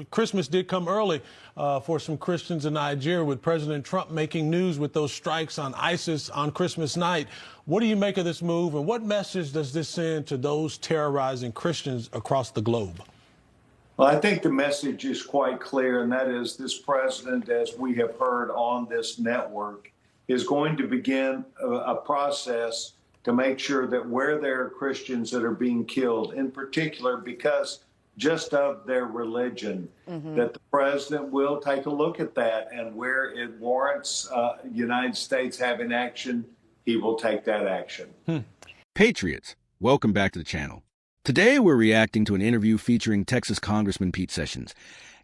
Christmas did come early for some Christians in Nigeria, with President Trump making news with those strikes on ISIS on Christmas night. What do you make of this move, and what message does this send to those terrorizing Christians across the globe? Well, I think the message is quite clear, and that is this president, as we have heard on this network, is going to begin a process to make sure that where there are Christians that are being killed, in particular because just of their religion, that the president will take a look at that, and where it warrants United States having action, he will take that action. Patriots, welcome back to the channel. Today, we're reacting to an interview featuring Texas Congressman Pete Sessions.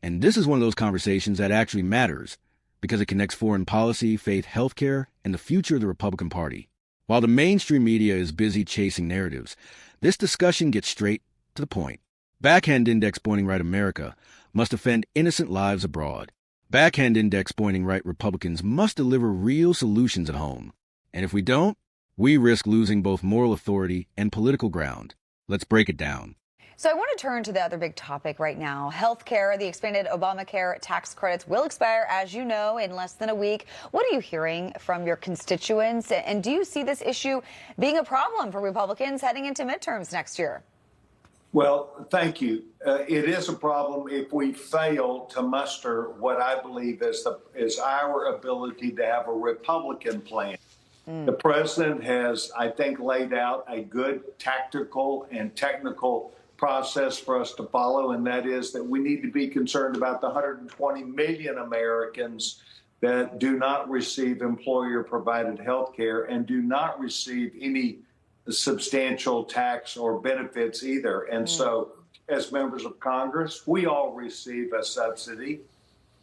And this is one of those conversations that actually matters because it connects foreign policy, faith, healthcare, and the future of the Republican Party. While the mainstream media is busy chasing narratives, this discussion gets straight to the point. Backhand index pointing right America must defend innocent lives abroad. Backhand index pointing right Republicans must deliver real solutions at home. And if we don't, we risk losing both moral authority and political ground. Let's break it down. So I want to turn to the other big topic right now. Healthcare, the expanded Obamacare tax credits will expire, as you know, in less than a week. What are you hearing from your constituents? And do you see this issue being a problem for Republicans heading into midterms next year? Well, thank you. It is a problem if we fail to muster what I believe is our ability to have a Republican plan. The president has, I think, laid out a good tactical and technical process for us to follow, and that is that we need to be concerned about the 120 million Americans that do not receive employer-provided health care and do not receive any substantial tax or benefits either. And so, as members of Congress, we all receive a subsidy.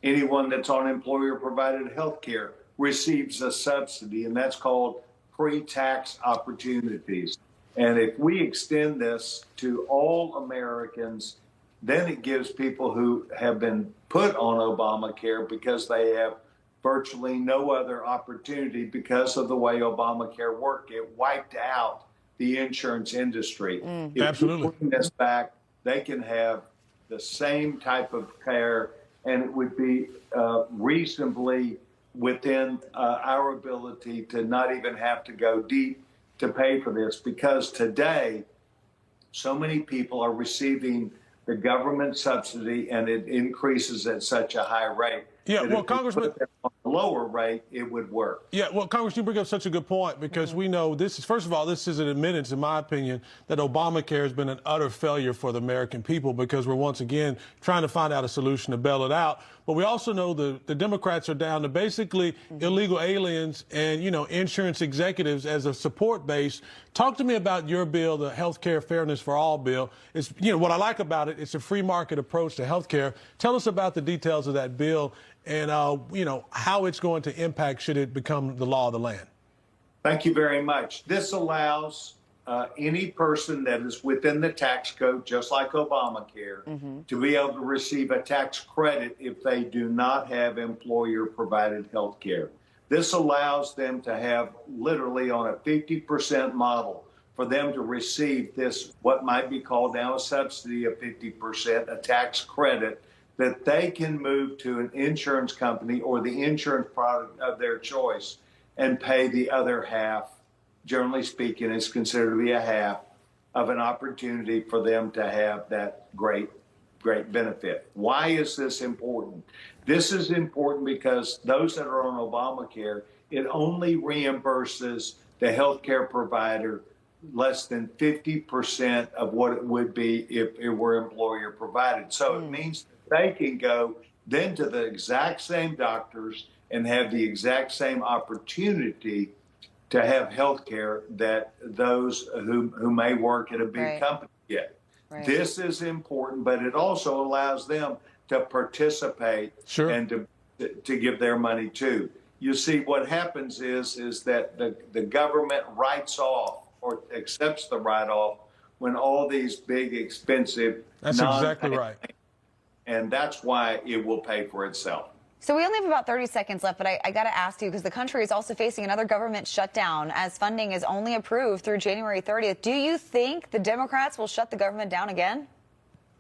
Anyone that's on employer-provided health care receives a subsidy, and that's called pre-tax opportunities. And if we extend this to all Americans, then it gives people who have been put on Obamacare because they have virtually no other opportunity because of the way Obamacare worked. It wiped out the insurance industry. If Absolutely. we bring this back, they can have the same type of care, and it would be reasonably within our ability to not even have to go deep to pay for this, because today so many people are receiving the government subsidy and it increases at such a high rate. Yeah, well, Congressman, on a lower rate, it would work. Yeah, well, Congress, you bring up such a good point, because we know this is, first of all, this is an admittance, in my opinion, that Obamacare has been an utter failure for the American people, because we're once again trying to find out a solution to bail it out. But we also know the Democrats are down to basically illegal aliens and, insurance executives as a support base. Talk to me about your bill, the Health Care Fairness for All bill. It's, what I like about it, it's a free market approach to health care. Tell us about the details of that bill and, how it's going to impact should it become the law of the land. Thank you very much. This allows any person that is within the tax code, just like Obamacare, to be able to receive a tax credit if they do not have employer-provided health care. This allows them to have, literally on a 50% model, for them to receive this, what might be called now a subsidy of 50%, a tax credit, that they can move to an insurance company or the insurance product of their choice and pay the other half. Generally speaking, it's considered to be a half of an opportunity for them to have that great benefit. Why is this important? This is important because those that are on Obamacare, it only reimburses the healthcare provider less than 50% of what it would be if it were employer provided. So it means they can go then to the exact same doctors and have the exact same opportunity to have health care that those who may work at a big company get. This is important, but it also allows them to participate and to give their money too. You see, what happens is that the government writes off or accepts the write-off when all these big, expensive, that's exactly right. And that's why it will pay for itself. So we only have about 30 seconds left, but I got to ask you, because the country is also facing another government shutdown as funding is only approved through January 30th. Do you think the Democrats will shut the government down again?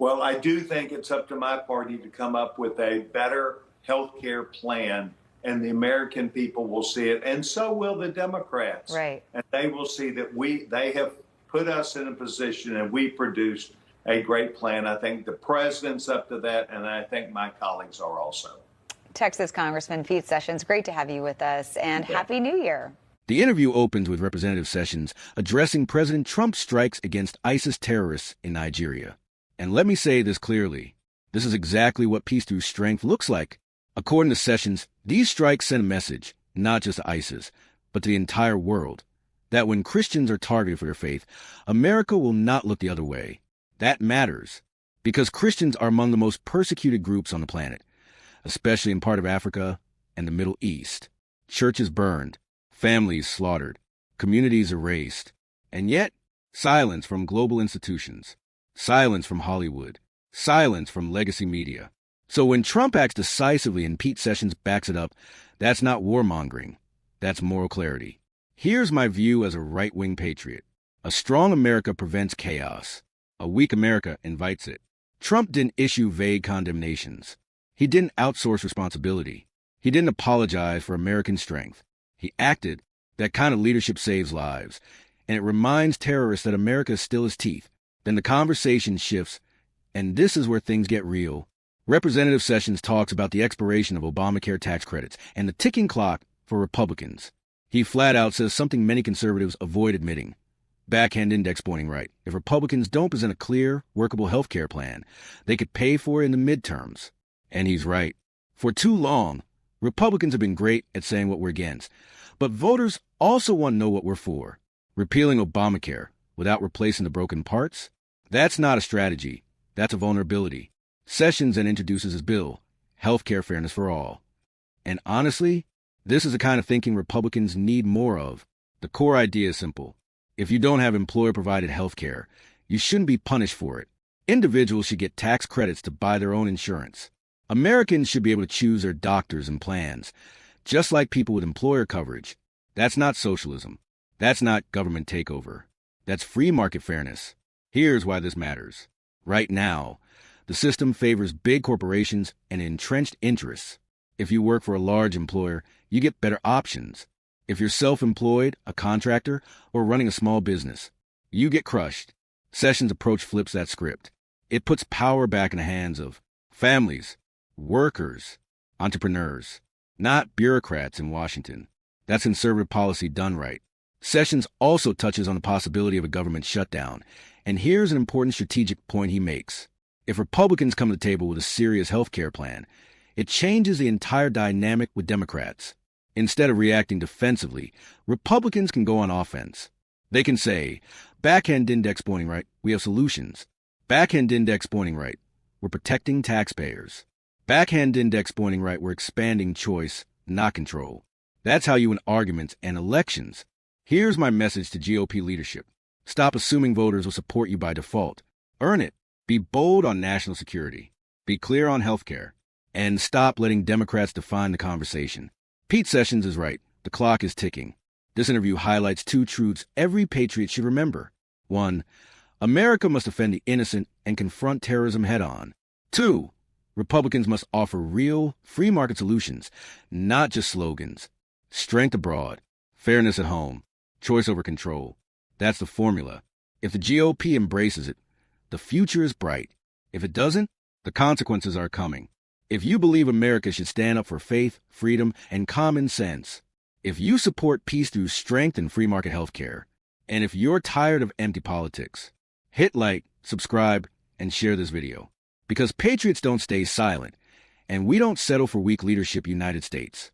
Well, I do think it's up to my party to come up with a better health care plan, and the American people will see it, and so will the Democrats. Right. And they will see that they have put us in a position and we produced a great plan. I think the president's up to that, and I think my colleagues are also. Texas Congressman Pete Sessions, great to have you with us, and Happy New Year. The interview opens with Representative Sessions addressing President Trump's strikes against ISIS terrorists in Nigeria. And let me say this clearly. This is exactly what peace through strength looks like. According to Sessions, these strikes send a message, not just to ISIS, but to the entire world, that when Christians are targeted for their faith, America will not look the other way. That matters, because Christians are among the most persecuted groups on the planet, especially in part of Africa and the Middle East. Churches burned, families slaughtered, communities erased, and yet silence from global institutions, silence from Hollywood, silence from legacy media. So when Trump acts decisively and Pete Sessions backs it up, that's not warmongering. That's moral clarity. Here's my view as a right-wing patriot. A strong America prevents chaos. A weak America invites it. Trump didn't issue vague condemnations. He didn't outsource responsibility. He didn't apologize for American strength. He acted. That kind of leadership saves lives. And it reminds terrorists that America still has teeth. Then the conversation shifts, and this is where things get real. Representative Sessions talks about the expiration of Obamacare tax credits and the ticking clock for Republicans. He flat out says something many conservatives avoid admitting. Backhand index pointing right. If Republicans don't present a clear, workable health care plan, they could pay for it in the midterms. And he's right. For too long, Republicans have been great at saying what we're against. But voters also want to know what we're for. Repealing Obamacare without replacing the broken parts? That's not a strategy. That's a vulnerability. Sessions then introduces his bill, Health Care Fairness for All. And honestly, this is the kind of thinking Republicans need more of. The core idea is simple. If you don't have employer-provided health care, you shouldn't be punished for it. Individuals should get tax credits to buy their own insurance. Americans should be able to choose their doctors and plans, just like people with employer coverage. That's not socialism. That's not government takeover. That's free market fairness. Here's why this matters. Right now, the system favors big corporations and entrenched interests. If you work for a large employer, you get better options. If you're self-employed, a contractor, or running a small business, you get crushed. Sessions' approach flips that script. It puts power back in the hands of families, workers, entrepreneurs, not bureaucrats in Washington. That's conservative policy done right. Sessions also touches on the possibility of a government shutdown, and here's an important strategic point he makes. If Republicans come to the table with a serious health care plan, it changes the entire dynamic with Democrats. Instead of reacting defensively, Republicans can go on offense. They can say, backhand index pointing right, we have solutions. Backhand index pointing right, we're protecting taxpayers. Backhand index pointing right, we're expanding choice, not control. That's how you win arguments and elections. Here's my message to GOP leadership. Stop assuming voters will support you by default. Earn it. Be bold on national security. Be clear on health care. And stop letting Democrats define the conversation. Pete Sessions is right. The clock is ticking. This interview highlights two truths every patriot should remember. 1. America must defend the innocent and confront terrorism head-on. 2. Republicans must offer real, free market solutions, not just slogans. Strength abroad, fairness at home, choice over control. That's the formula. If the GOP embraces it, the future is bright. If it doesn't, the consequences are coming. If you believe America should stand up for faith, freedom, and common sense, if you support peace through strength and free market health care, and if you're tired of empty politics, hit like, subscribe, and share this video. Because patriots don't stay silent, and we don't settle for weak leadership, United States.